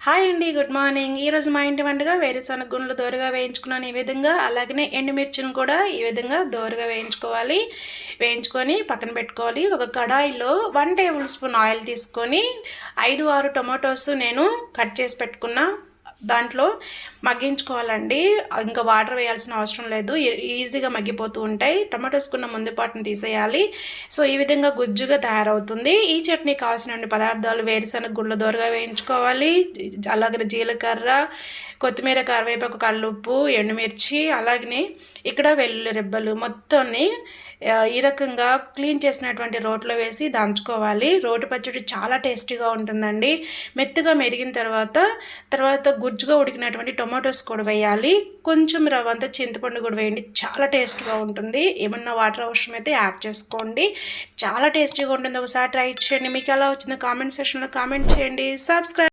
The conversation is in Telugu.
హాయ్ అండి, గుడ్ మార్నింగ్. ఈరోజు మా ఇంటి వంటగా వేరుశనగ గుండ్లు దోరగా వేయించుకున్నాను ఈ విధంగా. అలాగనే ఎండుమిర్చిని కూడా ఈ విధంగా దోరగా వేయించుకొని పక్కన పెట్టుకోవాలి. ఒక కడాయిలో 1 టేబుల్ స్పూన్ ఆయిల్ తీసుకొని 5-6 టొమాటోస్ నేను కట్ చేసి పెట్టుకున్న దాంట్లో మగ్గించుకోవాలండి. ఇంకా వాటర్ వేయాల్సిన అవసరం లేదు, ఈజీగా మగ్గిపోతూ ఉంటాయి. టమాటోస్కున్న ముందు పాటును తీసేయాలి. సో ఈ విధంగా గుజ్జుగా తయారవుతుంది. ఈ చట్నీ కావాల్సిన పదార్థాలు: వేరుశనగ గుళ్ళు దోరగా వేయించుకోవాలి, అలాగే జీలకర్ర, కొత్తిమీర, కరివేపాకు, కల్లుప్పు, ఎండుమిర్చి, అలాగనే ఇక్కడ వెల్లుల్లి రెబ్బలు మొత్తాన్ని ఈ రకంగా క్లీన్ చేసినటువంటి రోట్లో వేసి దంచుకోవాలి. రోటి పచ్చడి చాలా టేస్టీగా ఉంటుందండి. మెత్తగా మెదిగిన తర్వాత గుజ్జుగా ఉడికినటువంటి టొమాటోస్ కూడా వేయాలి. కొంచెం రవ్వంత చింతపండు కూడా వేయండి, చాలా టేస్ట్గా ఉంటుంది. ఏమన్నా వాటర్ అవసరమైతే యాడ్ చేసుకోండి, చాలా టేస్టీగా ఉంటుంది. ఒకసారి ట్రై చేయండి. మీకు ఎలా వచ్చిందో కామెంట్ సెక్షన్లో కామెంట్ చేయండి. సబ్స్క్రైబ్